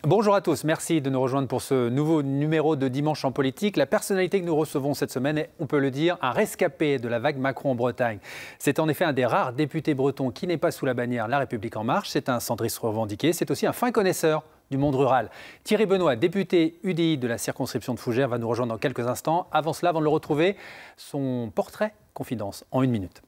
Bonjour à tous, merci de nous rejoindre pour ce nouveau numéro de Dimanche en politique. La personnalité que nous recevons cette semaine est, on peut le dire, un rescapé de la vague Macron en Bretagne. C'est en effet un des rares députés bretons qui n'est pas sous la bannière La République en marche. C'est un centriste revendiqué, c'est aussi un fin connaisseur du monde rural. Thierry Benoît, député UDI de la circonscription de Fougères, va nous rejoindre dans quelques instants. Avant cela, avant de le retrouver, son portrait confidence en 1 minute.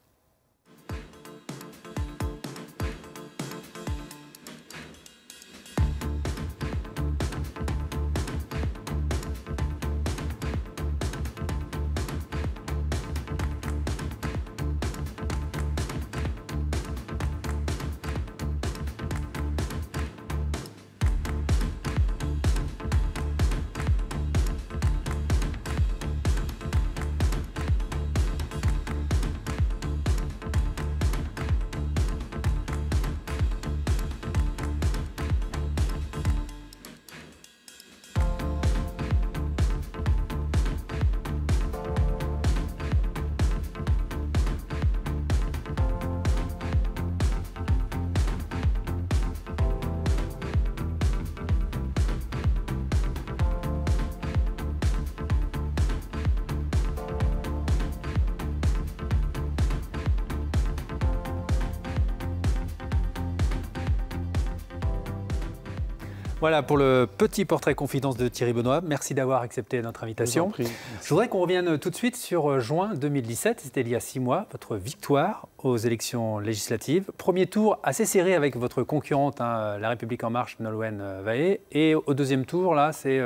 Voilà pour le petit portrait confidence de Thierry Benoît. Merci d'avoir accepté notre invitation. Je voudrais qu'on revienne tout de suite sur juin 2017. C'était il y a 6 mois, votre victoire aux élections législatives. Premier tour assez serré avec votre concurrente, La République en marche, Nolwenn Wahé. Et au deuxième tour, là, c'est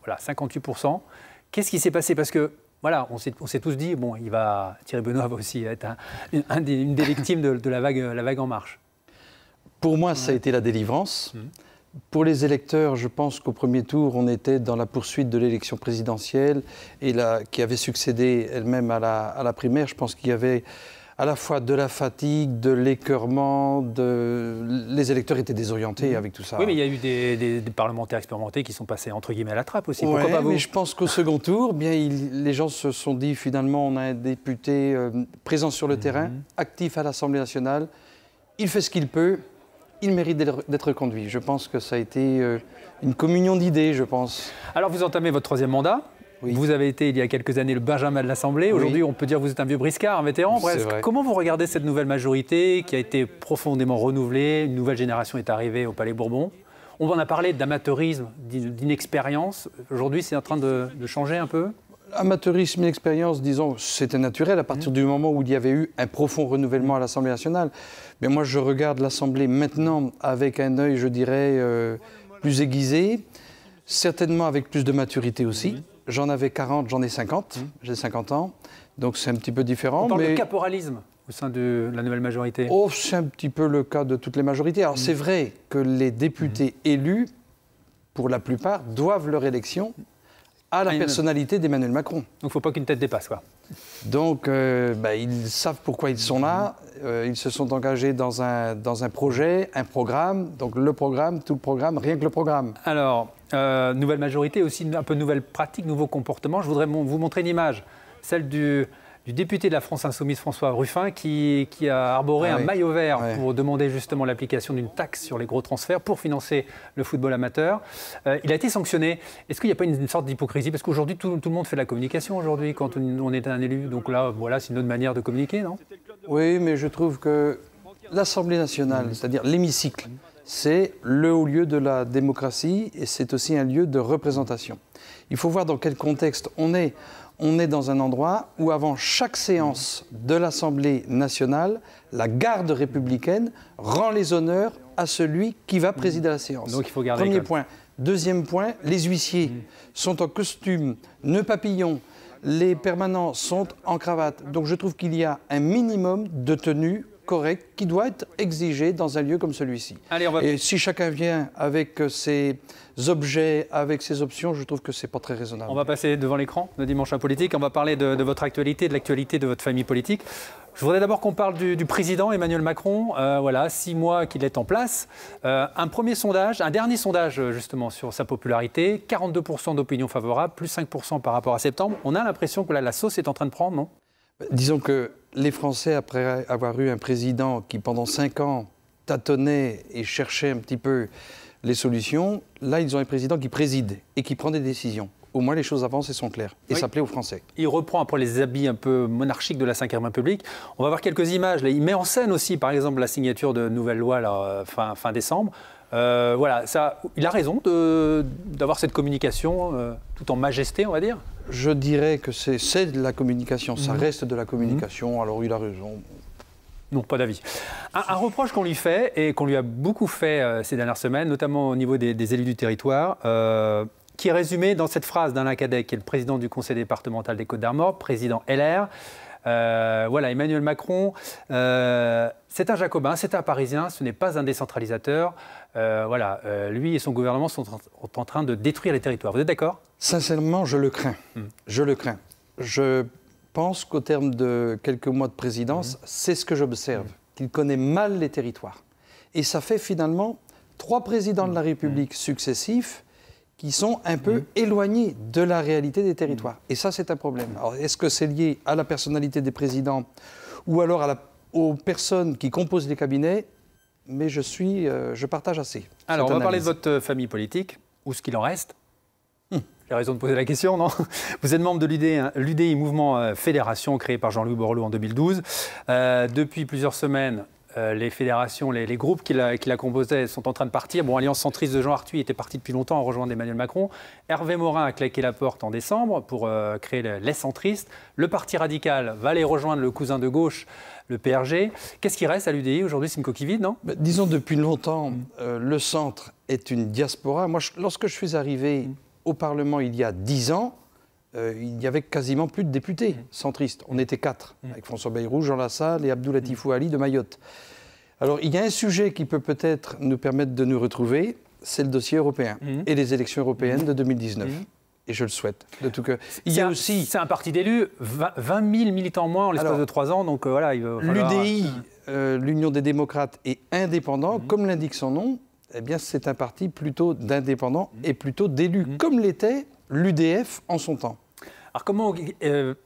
58%. Qu'est-ce qui s'est passé? Parce que voilà, on s'est tous dit, bon, Thierry Benoît va aussi être une des victimes de la vague en marche. Pour moi, ça a été la délivrance. Pour les électeurs, je pense qu'au premier tour, on était dans la poursuite de l'élection présidentielle et qui avait succédé elle-même à la primaire. Je pense qu'il y avait à la fois de la fatigue, de l'écœurement, les électeurs étaient désorientés avec tout ça. Oui, mais il y a eu des parlementaires expérimentés qui sont passés entre guillemets à la trappe aussi. Ouais, pourquoi pas vous? Mais je pense qu'au second tour, les gens se sont dit finalement, on a un député présent sur le terrain, actif à l'Assemblée nationale, il fait ce qu'il peut. Il mérite d'être conduit. Je pense que ça a été une communion d'idées, je pense. Alors, vous entamez votre 3e mandat. Oui. Vous avez été, il y a quelques années, le Benjamin de l'Assemblée. Aujourd'hui, on peut dire que vous êtes un vieux briscard, un vétéran presque. Comment vous regardez cette nouvelle majorité qui a été profondément renouvelée? Une nouvelle génération est arrivée au Palais Bourbon. On en a parlé d'amateurisme, d'inexpérience. Aujourd'hui, c'est en train de changer un peu? Amateurisme, inexpérience, disons, c'était naturel à partir du moment où il y avait eu un profond renouvellement à l'Assemblée nationale. Mais moi, je regarde l'Assemblée maintenant avec un œil, je dirais, plus aiguisé, certainement avec plus de maturité aussi. J'en avais 40, j'en ai 50, j'ai 50 ans, donc c'est un petit peu différent. On parle de caporalisme au sein de la nouvelle majorité. Oh, c'est un petit peu le cas de toutes les majorités. Alors c'est vrai que les députés élus, pour la plupart, doivent leur élection à la personnalité d'Emmanuel Macron. Donc il ne faut pas qu'une tête dépasse, quoi. Donc ils savent pourquoi ils sont là, ils se sont engagés dans un projet, un programme, donc le programme, tout le programme, rien que le programme. Alors, nouvelle majorité, aussi un peu nouvelle pratique, nouveaux comportements. Je voudrais vous montrer une image, celle du député de la France Insoumise, François Ruffin, qui a arboré un maillot vert pour demander justement l'application d'une taxe sur les gros transferts pour financer le football amateur. Il a été sanctionné. Est-ce qu'il n'y a pas une sorte d'hypocrisie? Parce qu'aujourd'hui, tout le monde fait de la communication aujourd'hui quand on est un élu. Donc là, voilà, c'est une autre manière de communiquer, non? Oui, mais je trouve que l'Assemblée nationale, c'est-à-dire l'hémicycle, c'est le haut lieu de la démocratie et c'est aussi un lieu de représentation. Il faut voir dans quel contexte on est. On est dans un endroit où, avant chaque séance de l'Assemblée nationale, la garde républicaine rend les honneurs à celui qui va présider la séance. Donc il faut garder Premier point. Deuxième point, les huissiers sont en costume, nœud papillon, les permanents sont en cravate. Donc je trouve qu'il y a un minimum de tenue correcte qui doit être exigé dans un lieu comme celui-ci. Et si chacun vient avec ses objets, avec ses options, je trouve que c'est pas très raisonnable. On va passer devant l'écran de Dimanche en politique. On va parler de votre actualité, de l'actualité de votre famille politique. Je voudrais d'abord qu'on parle du président Emmanuel Macron. Voilà, 6 mois qu'il est en place. Un premier sondage, un dernier sondage justement sur sa popularité, 42% d'opinion favorable, plus 5% par rapport à septembre. On a l'impression que là, la sauce est en train de prendre, non? Disons que les Français, après avoir eu un président qui pendant 5 ans tâtonnait et cherchait un petit peu les solutions. Là, ils ont un président qui préside et qui prend des décisions. Au moins, les choses avancent et sont claires. Et ça plaît aux Français. Il reprend après les habits un peu monarchiques de la Ve République. On va voir quelques images. Là, il met en scène aussi, par exemple, la signature de nouvelles lois là, fin décembre. Voilà, ça, il a raison d'avoir cette communication tout en majesté, on va dire. Je dirais que c'est de la communication. Ça reste de la communication. Alors, il a raison. Non, pas d'avis. Un reproche qu'on lui fait, et qu'on lui a beaucoup fait ces dernières semaines, notamment au niveau des élus du territoire, qui est résumé dans cette phrase d'Alain Cadec, qui est le président du conseil départemental des Côtes-d'Armor, président LR. Voilà, Emmanuel Macron, c'est un jacobin, c'est un parisien, ce n'est pas un décentralisateur. Voilà, lui et son gouvernement sont en train de détruire les territoires. Vous êtes d'accord? Sincèrement, je le crains. Je le crains. Je pense qu'au terme de quelques mois de présidence, c'est ce que j'observe, qu'il connaît mal les territoires. Et ça fait finalement 3 présidents de la République successifs qui sont un peu éloignés de la réalité des territoires. Et ça, c'est un problème. Alors, est-ce que c'est lié à la personnalité des présidents ou alors aux personnes qui composent les cabinets? Mais je partage assez. Alors, on va parler de votre famille politique, ou ce qu'il en reste. J'ai raison de poser la question, non? Vous êtes membre de l'UDI, Mouvement Fédération, créé par Jean-Louis Borloo en 2012. Depuis plusieurs semaines, les fédérations, les groupes qui la composaient sont en train de partir. Bon, Alliance centriste de Jean Arthuis était parti depuis longtemps en rejoignant Emmanuel Macron. Hervé Morin a claqué la porte en décembre pour créer les centristes. Le Parti radical va aller rejoindre le cousin de gauche, le PRG. Qu'est-ce qui reste à l'UDI aujourd'hui? C'est une coquille vide, non? Disons, depuis longtemps, le centre est une diaspora. Moi, lorsque je suis arrivé au Parlement il y a 10 ans, il n'y avait quasiment plus de députés centristes. On était 4, avec François Bayrou, Jean Lassalle et Abdou Latif Ali de Mayotte. Alors, il y a un sujet qui peut peut-être nous permettre de nous retrouver, c'est le dossier européen et les élections européennes de 2019. Et je le souhaite. C'est un parti d'élus, 20 000 militants moins en l'espace de 3 ans, donc voilà, il va falloir... L'UDI, l'Union des démocrates, est indépendant, comme l'indique son nom. Eh bien, c'est un parti plutôt d'indépendants et plutôt d'élus, comme l'était l'UDF en son temps. Alors comment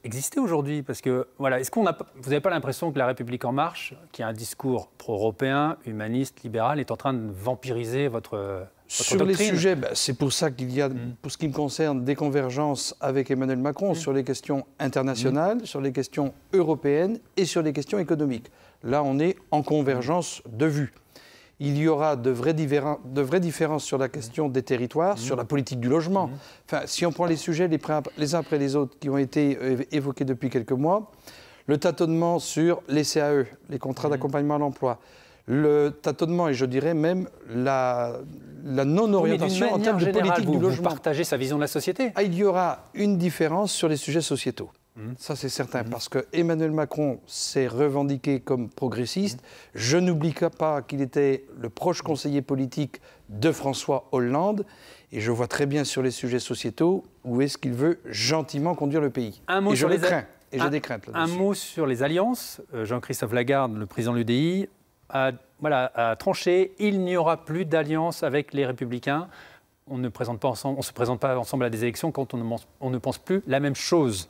exister aujourd'hui? Parce que voilà, vous n'avez pas l'impression que La République En Marche, qui a un discours pro-européen, humaniste, libéral, est en train de vampiriser votre sur doctrine? Les sujets, c'est pour ça qu'il y a, pour ce qui me concerne, des convergences avec Emmanuel Macron sur les questions internationales, sur les questions européennes et sur les questions économiques. Là, on est en convergence de vues. Il y aura de vraies différences sur la question des territoires, sur la politique du logement. Enfin, si on prend les sujets les uns après les autres qui ont été évoqués depuis quelques mois, le tâtonnement sur les CAE, les contrats d'accompagnement à l'emploi, le tâtonnement et je dirais même la non-orientation en termes de politique du logement. Vous partagez sa vision de la société? Il y aura une différence sur les sujets sociétaux. Ça, c'est certain, parce que Emmanuel Macron s'est revendiqué comme progressiste. Je n'oublie pas qu'il était le proche conseiller politique de François Hollande. Et je vois très bien sur les sujets sociétaux où est-ce qu'il veut gentiment conduire le pays. Et je le crains. Et j'ai des craintes là-dessus. Un mot sur les alliances. Jean-Christophe Lagarde, le président de l'UDI, a tranché. Il n'y aura plus d'alliance avec les Républicains. On ne se présente pas ensemble à des élections quand on ne pense plus la même chose.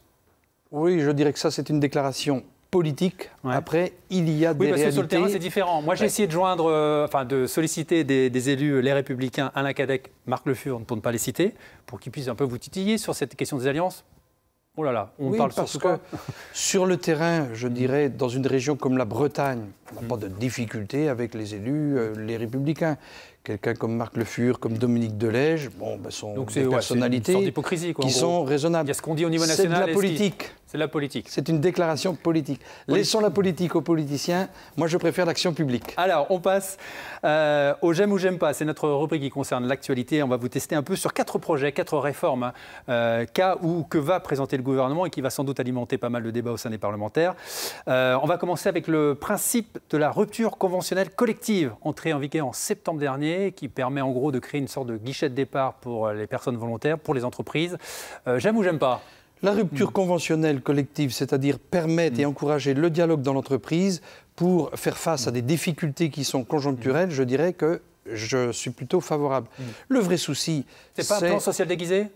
Oui, je dirais que ça, c'est une déclaration politique. Après, il y a des réalités... parce que sur le terrain, c'est différent. Moi, j'ai essayé de joindre, de solliciter des élus, les Républicains, Alain Cadec, Marc Le Fur, pour ne pas les citer, pour qu'ils puissent un peu vous titiller sur cette question des alliances. Oh là là, on parle parce que sur le terrain, je dirais, dans une région comme la Bretagne, on n'a pas de difficulté avec les élus, les Républicains. Quelqu'un comme Marc Le Fur, comme Dominique Delège, sont des personnalités qui sont raisonnables. Il y a ce qu'on dit au niveau national. C'est de la politique. C'est la politique. C'est une déclaration politique. Laissons la politique aux politiciens. Moi, je préfère l'action publique. Alors, on passe au J'aime ou J'aime pas. C'est notre rubrique qui concerne l'actualité. On va vous tester un peu sur 4 projets, 4 réformes que va présenter le gouvernement et qui va sans doute alimenter pas mal de débats au sein des parlementaires. On va commencer avec le principe de la rupture conventionnelle collective, entrée en vigueur en septembre dernier, qui permet en gros de créer une sorte de guichet de départ pour les personnes volontaires, pour les entreprises. J'aime ou j'aime pas? La rupture conventionnelle collective, c'est-à-dire permettre et encourager le dialogue dans l'entreprise pour faire face à des difficultés qui sont conjoncturelles, je dirais que je suis plutôt favorable. Le vrai souci... C'est pas un plan social déguisé?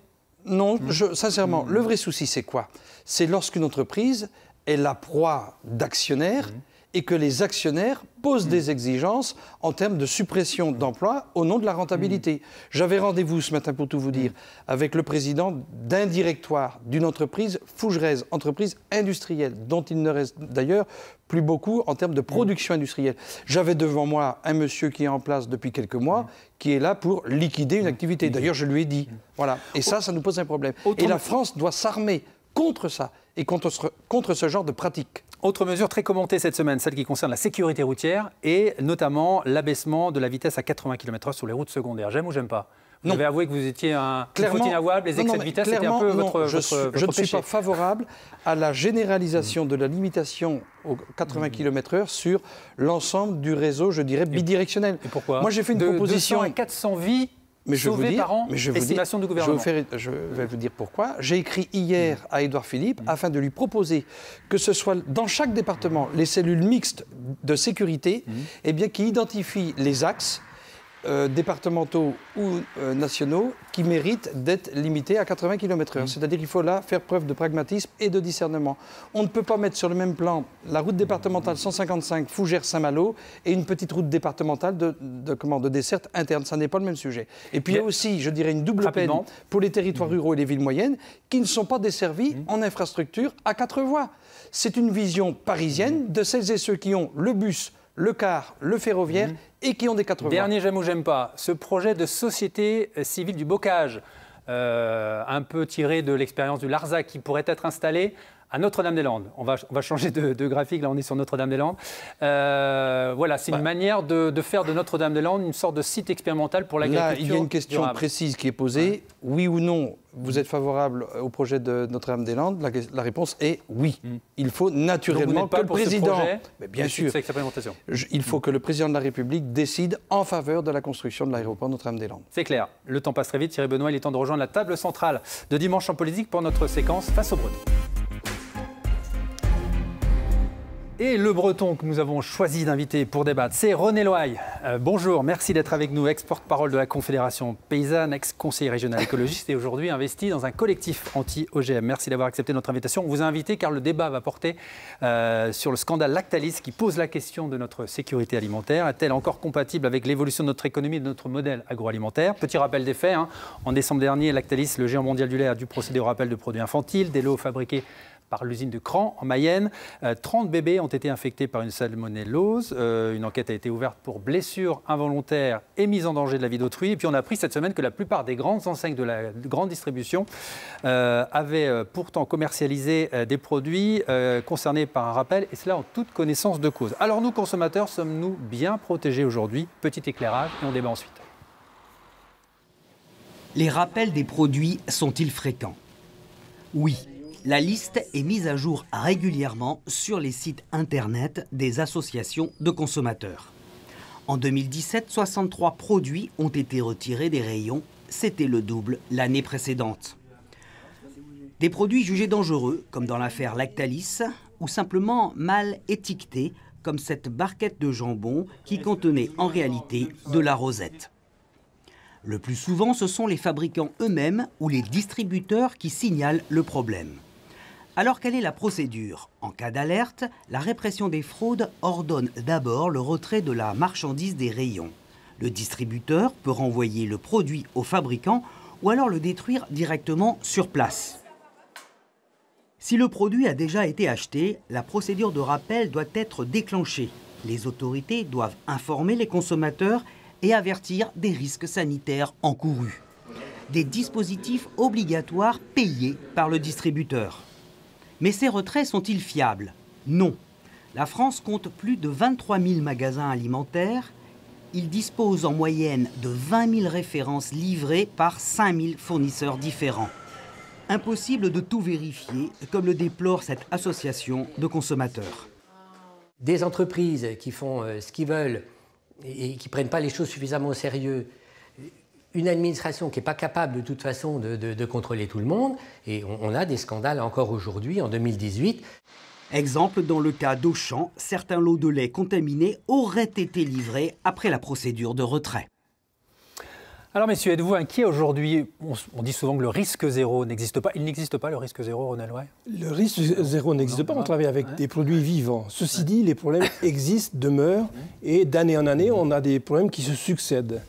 Non, sincèrement, le vrai souci, c'est quoi? C'est lorsqu'une entreprise est la proie d'actionnaires et que les actionnaires pose des exigences en termes de suppression d'emplois au nom de la rentabilité. J'avais rendez-vous ce matin, pour tout vous dire, avec le président d'un directoire d'une entreprise Fougerès, entreprise industrielle, dont il ne reste d'ailleurs plus beaucoup en termes de production industrielle. J'avais devant moi un monsieur qui est en place depuis quelques mois, qui est là pour liquider une activité. D'ailleurs, je lui ai dit. Voilà. Et ça nous pose un problème. Et la France doit s'armer contre ça et contre ce genre de pratiques. Autre mesure très commentée cette semaine, celle qui concerne la sécurité routière et notamment l'abaissement de la vitesse à 80 km/h sur les routes secondaires. J'aime ou j'aime pas? Vous avez avoué que vous étiez un faute inavouable, les excès de vitesse, c'était un peu votre Je ne suis pas favorable à la généralisation de la limitation aux 80 km/h sur l'ensemble du réseau, je dirais, bidirectionnel. Et pourquoi? Moi, j'ai fait une proposition... 200 à 400 vies sauvées par an, estimation du gouvernement. Je vais vous dire pourquoi. J'ai écrit hier à Édouard Philippe afin de lui proposer que ce soit dans chaque département les cellules mixtes de sécurité qui identifient les axes départementaux ou nationaux qui méritent d'être limités à 80 km/h. C'est-à-dire qu'il faut là faire preuve de pragmatisme et de discernement. On ne peut pas mettre sur le même plan la route départementale 155 Fougères-Saint-Malo et une petite route départementale de desserte interne. Ça n'est pas le même sujet. Et puis il y a aussi, je dirais, une double peine pour les territoires ruraux et les villes moyennes qui ne sont pas desservis en infrastructure à 4 voies. C'est une vision parisienne de celles et ceux qui ont le bus, le car, le ferroviaire et qui ont des 4 voies. Dernier j'aime ou j'aime pas, ce projet de société civile du bocage, un peu tiré de l'expérience du Larzac qui pourrait être installé à Notre-Dame-des-Landes. On va changer de graphique, là on est sur Notre-Dame-des-Landes. Voilà, c'est une manière de faire de Notre-Dame-des-Landes une sorte de site expérimental pour l'agriculture. Là, il y a une question précise qui est posée. Oui ou non, vous êtes favorable au projet de Notre-Dame-des-Landes? La réponse est oui. Il faut naturellement que le président... Bien sûr. Il faut que le président de la République décide en faveur de la construction de l'aéroport Notre-Dame-des-Landes. C'est clair. Le temps passe très vite. Thierry Benoît, il est temps de rejoindre la table centrale de Dimanche en politique pour notre séquence Face aux Bretons. Et le Breton que nous avons choisi d'inviter pour débattre, c'est René Loaille. Bonjour, merci d'être avec nous, ex-porte-parole de la Confédération paysanne, ex-conseiller régional écologiste et aujourd'hui investi dans un collectif anti-OGM. Merci d'avoir accepté notre invitation. On vous a invité car le débat va porter sur le scandale Lactalis qui pose la question de notre sécurité alimentaire. Est-elle encore compatible avec l'évolution de notre économie et de notre modèle agroalimentaire? Petit rappel des faits, en décembre dernier, Lactalis, le géant mondial du lait, a dû procéder au rappel de produits infantiles, des lots fabriqués par l'usine de Cran, en Mayenne. 30 bébés ont été infectés par une salmonellose. Une enquête a été ouverte pour blessures involontaires et mise en danger de la vie d'autrui. Et puis on a appris cette semaine que la plupart des grandes enseignes de la grande distribution avaient pourtant commercialisé des produits concernés par un rappel, et cela en toute connaissance de cause. Alors nous, consommateurs, sommes-nous bien protégés aujourd'hui? Petit éclairage et on débat ensuite. Les rappels des produits sont-ils fréquents? Oui. La liste est mise à jour régulièrement sur les sites internet des associations de consommateurs. En 2017, 63 produits ont été retirés des rayons. C'était le double l'année précédente. Des produits jugés dangereux, comme dans l'affaire Lactalis, ou simplement mal étiquetés, comme cette barquette de jambon qui contenait en réalité de la rosette. Le plus souvent, ce sont les fabricants eux-mêmes ou les distributeurs qui signalent le problème. Alors quelle est la procédure? En cas d'alerte, la répression des fraudes ordonne d'abord le retrait de la marchandise des rayons. Le distributeur peut renvoyer le produit au fabricant ou alors le détruire directement sur place. Si le produit a déjà été acheté, la procédure de rappel doit être déclenchée. Les autorités doivent informer les consommateurs et avertir des risques sanitaires encourus. Des dispositifs obligatoires payés par le distributeur. Mais ces retraits sont-ils fiables? Non. La France compte plus de 23 000 magasins alimentaires. Il dispose en moyenne de 20 000 références livrées par 5 000 fournisseurs différents. Impossible de tout vérifier, comme le déplore cette association de consommateurs. Des entreprises qui font ce qu'ils veulent et qui ne prennent pas les choses suffisamment au sérieux, une administration qui n'est pas capable de toute façon de contrôler tout le monde, et on a des scandales encore aujourd'hui, en 2018. Exemple, dans le cas d'Auchan, certains lots de lait contaminés auraient été livrés après la procédure de retrait. Alors messieurs, êtes-vous inquiets aujourd'hui? On dit souvent que le risque zéro n'existe pas. Il n'existe pas le risque zéro, Ronald Way? Le risque zéro n'existe pas, on travaille avec des produits vivants. Ceci dit, les problèmes existent, demeurent, et d'année en année, on a des problèmes qui se succèdent.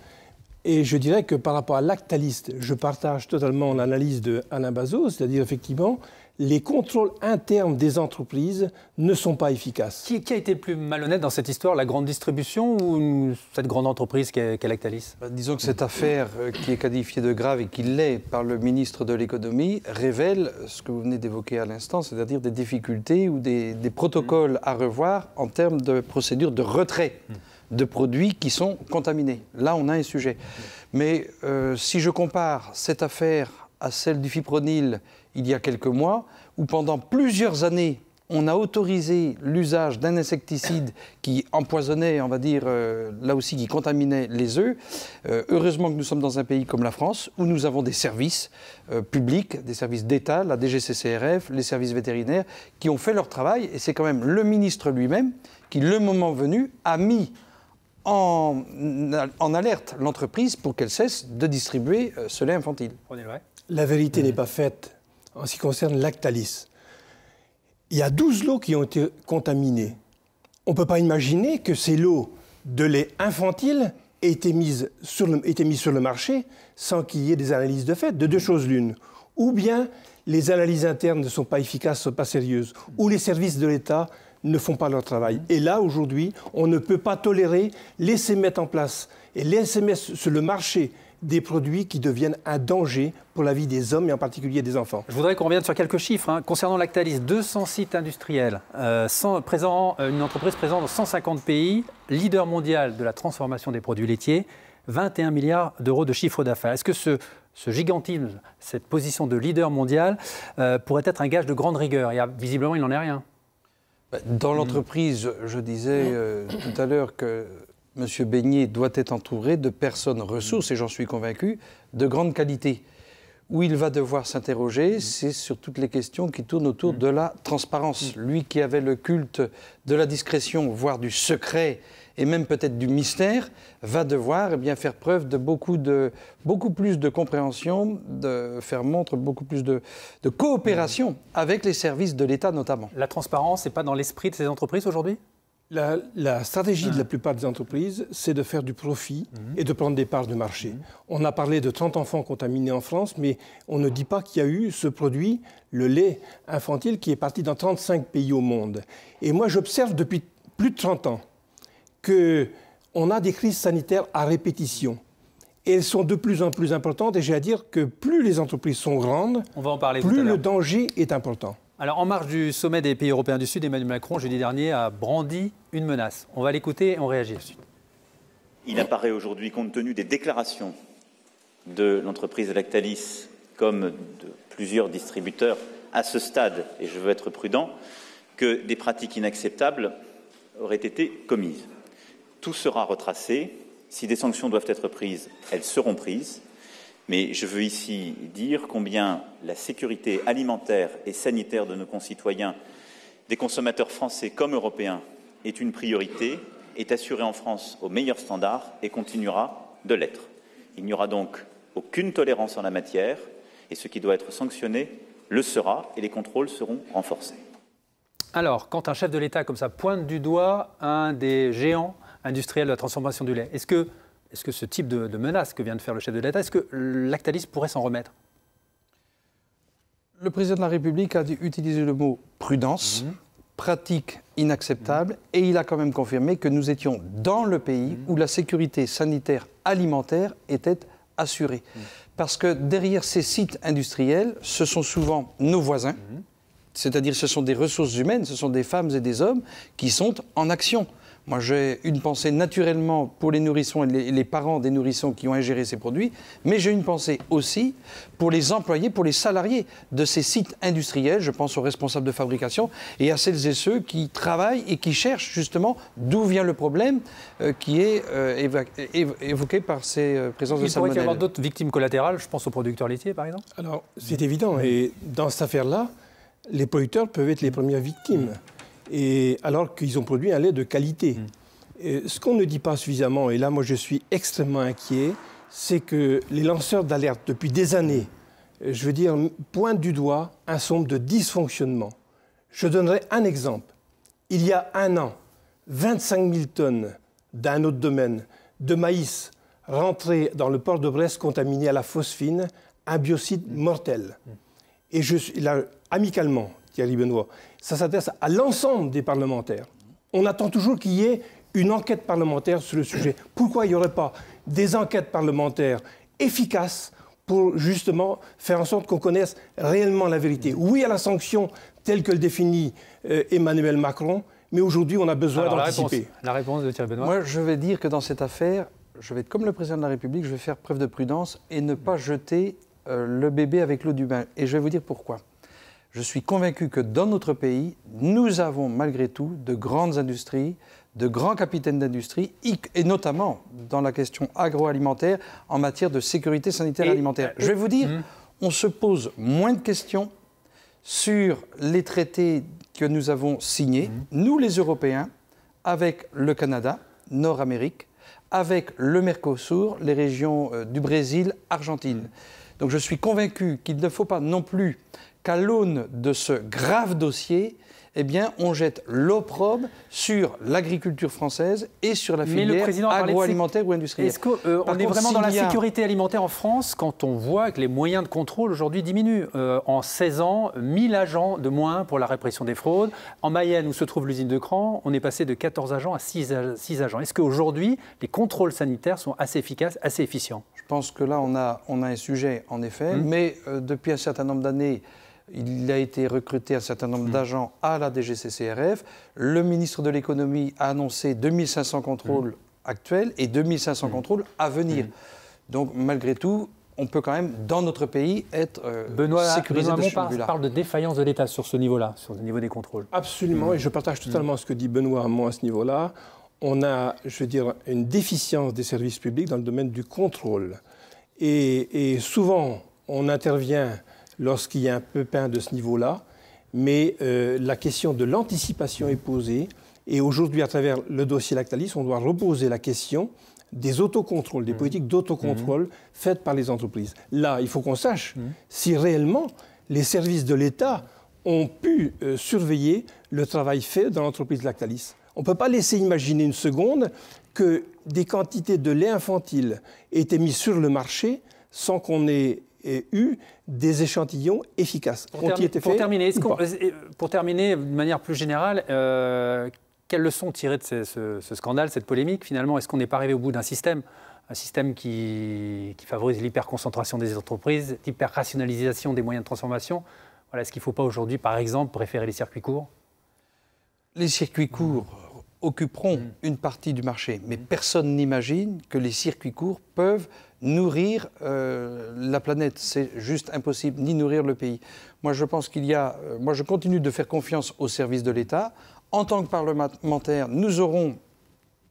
Et je dirais que par rapport à Lactalis, je partage totalement l'analyse d'Alain Bazot, c'est-à-dire effectivement, les contrôles internes des entreprises ne sont pas efficaces. Qui a été le plus malhonnête dans cette histoire, la grande distribution ou cette grande entreprise qu'est Lactalis? Disons que cette affaire qui est qualifiée de grave et qui l'est par le ministre de l'économie révèle ce que vous venez d'évoquer à l'instant, c'est-à-dire des difficultés ou des protocoles à revoir en termes de procédure de retrait de produits qui sont contaminés. Là, on a un sujet. Mais si je compare cette affaire à celle du fipronil il y a quelques mois, où pendant plusieurs années, on a autorisé l'usage d'un insecticide qui empoisonnait, on va dire, là aussi, qui contaminait les œufs. Heureusement que nous sommes dans un pays comme la France, où nous avons des services publics, des services d'État, la DGCCRF, les services vétérinaires, qui ont fait leur travail. Et c'est quand même le ministre lui-même qui, le moment venu, a mis en alerte l'entreprise pour qu'elle cesse de distribuer ce lait infantile. La vérité n'est pas faite en ce qui concerne Lactalis. Il y a 12 lots qui ont été contaminés. On ne peut pas imaginer que ces lots de lait infantile aient été mis sur le marché sans qu'il y ait des analyses de fait, de deux choses l'une. Ou bien les analyses internes ne sont pas efficaces, ne sont pas sérieuses, ou les services de l'État ne font pas leur travail. Et là, aujourd'hui, on ne peut pas tolérer, laisser mettre en place et laisser mettre sur le marché des produits qui deviennent un danger pour la vie des hommes et en particulier des enfants. Je voudrais qu'on revienne sur quelques chiffres. Concernant Lactalis, 200 sites industriels, une entreprise présente dans 150 pays, leader mondial de la transformation des produits laitiers, 21 milliards d'euros de chiffre d'affaires. Est-ce que ce gigantisme, cette position de leader mondial, pourrait être un gage de grande rigueur? Visiblement, il n'en est rien. Dans l'entreprise, je disais tout à l'heure que M. Beignet doit être entouré de personnes ressources, et j'en suis convaincu, de grande qualité. Où il va devoir s'interroger, c'est sur toutes les questions qui tournent autour de la transparence. Lui qui avait le culte de la discrétion, voire du secret, et même peut-être du mystère, va devoir faire preuve de beaucoup plus de compréhension, de faire montre beaucoup plus de coopération avec les services de l'État notamment. La transparence, ce n'est pas dans l'esprit de ces entreprises aujourd'hui ? La stratégie de la plupart des entreprises, c'est de faire du profit et de prendre des parts de marché. On a parlé de 30 enfants contaminés en France, mais on ne dit pas qu'il y a eu ce produit, le lait infantile, qui est parti dans 35 pays au monde. Et moi, j'observe depuis plus de 30 ans qu'on a des crises sanitaires à répétition. Et elles sont de plus en plus importantes. Et j'ai à dire que plus les entreprises sont grandes, on va en parler plus le danger est important. Alors, en marge du sommet des pays européens du Sud, Emmanuel Macron, jeudi dernier, a brandi une menace. On va l'écouter et on réagit ensuite. Il apparaît aujourd'hui, compte tenu des déclarations de l'entreprise Lactalis comme de plusieurs distributeurs à ce stade, et je veux être prudent, que des pratiques inacceptables auraient été commises. Tout sera retracé. Si des sanctions doivent être prises, elles seront prises. Mais je veux ici dire combien la sécurité alimentaire et sanitaire de nos concitoyens, des consommateurs français comme européens, est une priorité, est assurée en France aux meilleurs standards et continuera de l'être. Il n'y aura donc aucune tolérance en la matière et ce qui doit être sanctionné le sera et les contrôles seront renforcés. Alors, quand un chef de l'État comme ça pointe du doigt un des géants industriels de la transformation du lait, est-ce que ce type de menace que vient de faire le chef de l'État, est-ce que Lactalis pourrait s'en remettre? Le président de la République a utilisé le mot prudence, pratique inacceptable, et il a quand même confirmé que nous étions dans le pays où la sécurité sanitaire alimentaire était assurée. Parce que derrière ces sites industriels, ce sont souvent nos voisins, c'est-à-dire ce sont des ressources humaines, ce sont des femmes et des hommes qui sont en action. Moi, j'ai une pensée naturellement pour les nourrissons et les parents des nourrissons qui ont ingéré ces produits, mais j'ai une pensée aussi pour les employés, pour les salariés de ces sites industriels, je pense aux responsables de fabrication, et à celles et ceux qui travaillent et qui cherchent justement d'où vient le problème qui est évoqué par ces présences de salmonelle. Il pourrait y avoir d'autres victimes collatérales, je pense aux producteurs laitiers par exemple? Alors, c'est évident, et dans cette affaire-là, les producteurs peuvent être les premières victimes. Et alors qu'ils ont produit un lait de qualité. Et ce qu'on ne dit pas suffisamment, et là moi je suis extrêmement inquiet, c'est que les lanceurs d'alerte, depuis des années, je veux dire, pointent du doigt un certain nombre de dysfonctionnements. Je donnerai un exemple. Il y a un an, 25 000 tonnes d'un autre domaine de maïs rentrées dans le port de Brest contaminé à la phosphine, un biocide mortel. Et je suis là, amicalement, Thierry Benoît, ça s'adresse à l'ensemble des parlementaires. On attend toujours qu'il y ait une enquête parlementaire sur le sujet. Pourquoi il n'y aurait pas des enquêtes parlementaires efficaces pour justement faire en sorte qu'on connaisse réellement la vérité? Oui à la sanction telle que le définit Emmanuel Macron, mais aujourd'hui on a besoin d'anticiper. La réponse de Thierry Benoît. Moi, je vais dire que dans cette affaire, je vais être comme le président de la République, je vais faire preuve de prudence et ne pas jeter le bébé avec l'eau du bain. Et je vais vous dire pourquoi. Je suis convaincu que dans notre pays, nous avons malgré tout de grandes industries, de grands capitaines d'industrie, et notamment dans la question agroalimentaire, en matière de sécurité sanitaire et alimentaire. Je vais vous dire, on se pose moins de questions sur les traités que nous avons signés, nous les Européens, avec le Canada, Nord-Amérique, avec le Mercosur, les régions du Brésil, Argentine. Donc je suis convaincu qu'il ne faut pas non plus qu'à l'aune de ce grave dossier, eh bien, on jette l'opprobre sur l'agriculture française et sur la filière agroalimentaire ou industrielle. Est-ce qu'on est vraiment dans la sécurité alimentaire en France quand on voit que les moyens de contrôle aujourd'hui diminuent? En 16 ans, 1000 agents de moins pour la répression des fraudes. En Mayenne, où se trouve l'usine de Cran, on est passé de 14 agents à 6 agents. Est-ce qu'aujourd'hui, les contrôles sanitaires sont assez efficaces, assez efficients? Je pense que là, on a un sujet, en effet, mais depuis un certain nombre d'années, il a été recruté un certain nombre d'agents à la DGCCRF. Le ministre de l'économie a annoncé 2500 contrôles actuels et 2500 contrôles à venir. Donc, malgré tout, on peut quand même, dans notre pays, être sécurisé de ce point-là. Parle de défaillance de l'État sur ce niveau-là, sur le niveau des contrôles. Absolument, et je partage totalement ce que dit Benoît Hamon à ce niveau-là. On a, je veux dire, une déficience des services publics dans le domaine du contrôle. Et souvent, on intervient lorsqu'il y a un pépin de ce niveau-là, mais la question de l'anticipation est posée. Et aujourd'hui, à travers le dossier Lactalis, on doit reposer la question des autocontrôles, des politiques d'autocontrôle faites par les entreprises. Là, il faut qu'on sache si réellement les services de l'État ont pu surveiller le travail fait dans l'entreprise Lactalis. On ne peut pas laisser imaginer une seconde que des quantités de lait infantile aient été mises sur le marché sans qu'on ait eu des échantillons efficaces. Pour terminer, de manière plus générale, quelles leçons tirer de ce scandale, cette polémique? Finalement, est-ce qu'on n'est pas arrivé au bout d'un système qui favorise l'hyperconcentration des entreprises, l'hyper-rationalisation des moyens de transformation? Voilà, est-ce qu'il ne faut pas aujourd'hui, par exemple, préférer les circuits courts? Les circuits courts occuperont une partie du marché, mais personne n'imagine que les circuits courts peuvent nourrir la planète. C'est juste impossible, ni nourrir le pays. Moi, je pense moi, je continue de faire confiance au service de l'État. En tant que parlementaire, nous aurons,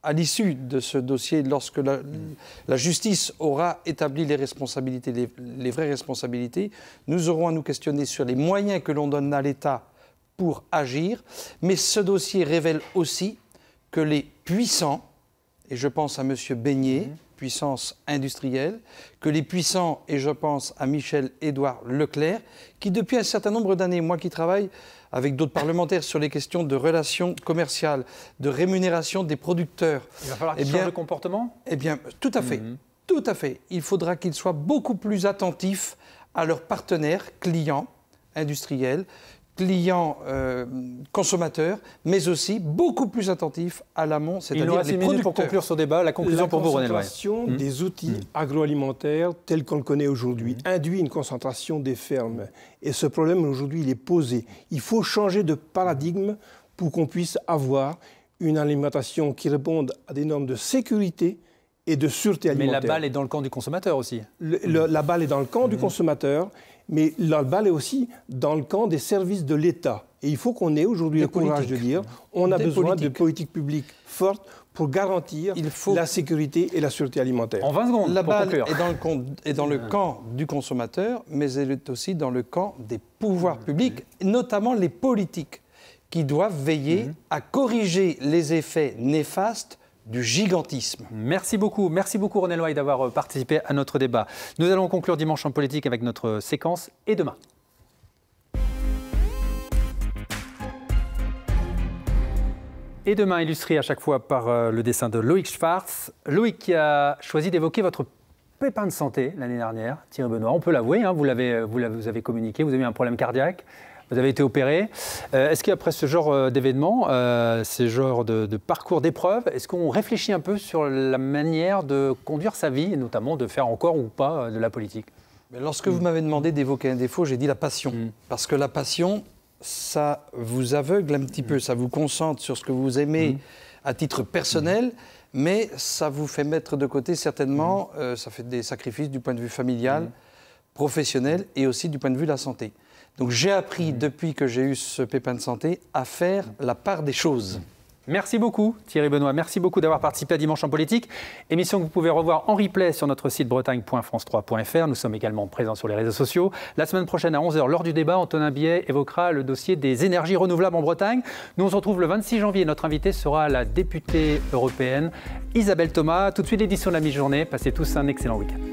à l'issue de ce dossier, lorsque la justice aura établi les responsabilités, les vraies responsabilités, nous aurons à nous questionner sur les moyens que l'on donne à l'État pour agir. Mais ce dossier révèle aussi que les puissants, et je pense à M. Beignet, puissance industrielle, que les puissants, et je pense à Michel-Édouard Leclerc, qui depuis un certain nombre d'années, moi qui travaille avec d'autres parlementaires sur les questions de relations commerciales, de rémunération des producteurs. Il va falloir qu'ils changent de comportement ? Eh bien, tout à fait. Tout à fait. Il faudra qu'ils soient beaucoup plus attentifs à leurs partenaires, clients, industriels, clients consommateurs, mais aussi beaucoup plus attentifs à l'amont, c'est-à-dire les producteurs. Il nous reste 1 minute pour conclure ce débat. La conclusion pour vous, René Loyer. La concentration des outils agroalimentaires tels qu'on le connaît aujourd'hui induit une concentration des fermes. Et ce problème, aujourd'hui, il est posé. Il faut changer de paradigme pour qu'on puisse avoir une alimentation qui réponde à des normes de sécurité et de sûreté alimentaire. Mais la balle est dans le camp du consommateur aussi. La balle est dans le camp du consommateur, mais la balle est aussi dans le camp des services de l'État. Et il faut qu'on ait aujourd'hui le courage de dire on a besoin de politiques publiques fortes pour garantir la sécurité et la sûreté alimentaire. En 20 secondes, la balle est dans le camp du consommateur, mais elle est aussi dans le camp des pouvoirs publics, notamment les politiques, qui doivent veiller à corriger les effets néfastes du gigantisme. Merci beaucoup René Loaï d'avoir participé à notre débat. Nous allons conclure Dimanche en politique avec notre séquence Et demain. Et demain, illustré à chaque fois par le dessin de Loïc Schwartz. Loïc qui a choisi d'évoquer votre pépin de santé l'année dernière, Thierry Benoît. On peut l'avouer, hein, vous avez communiqué, vous avez eu un problème cardiaque, vous avez été opéré. Est-ce qu'après ce genre d'événement, ce genre de parcours d'épreuve, est-ce qu'on réfléchit un peu sur la manière de conduire sa vie, et notamment de faire encore ou pas de la politique? Lorsque vous m'avez demandé d'évoquer un défaut, j'ai dit la passion. Parce que la passion, ça vous aveugle un petit peu, ça vous concentre sur ce que vous aimez à titre personnel, mais ça vous fait mettre de côté certainement, ça fait des sacrifices du point de vue familial, professionnel et aussi du point de vue de la santé. Donc j'ai appris depuis que j'ai eu ce pépin de santé à faire la part des choses. Merci beaucoup Thierry Benoît, merci beaucoup d'avoir participé à Dimanche en politique. Émission que vous pouvez revoir en replay sur notre site bretagne.france3.fr. Nous sommes également présents sur les réseaux sociaux. La semaine prochaine à 11h, lors du débat, Antonin Biet évoquera le dossier des énergies renouvelables en Bretagne. Nous on se retrouve le 26 janvier. Notre invitée sera la députée européenne Isabelle Thomas. Tout de suite l'édition de la mi-journée. Passez tous un excellent week-end.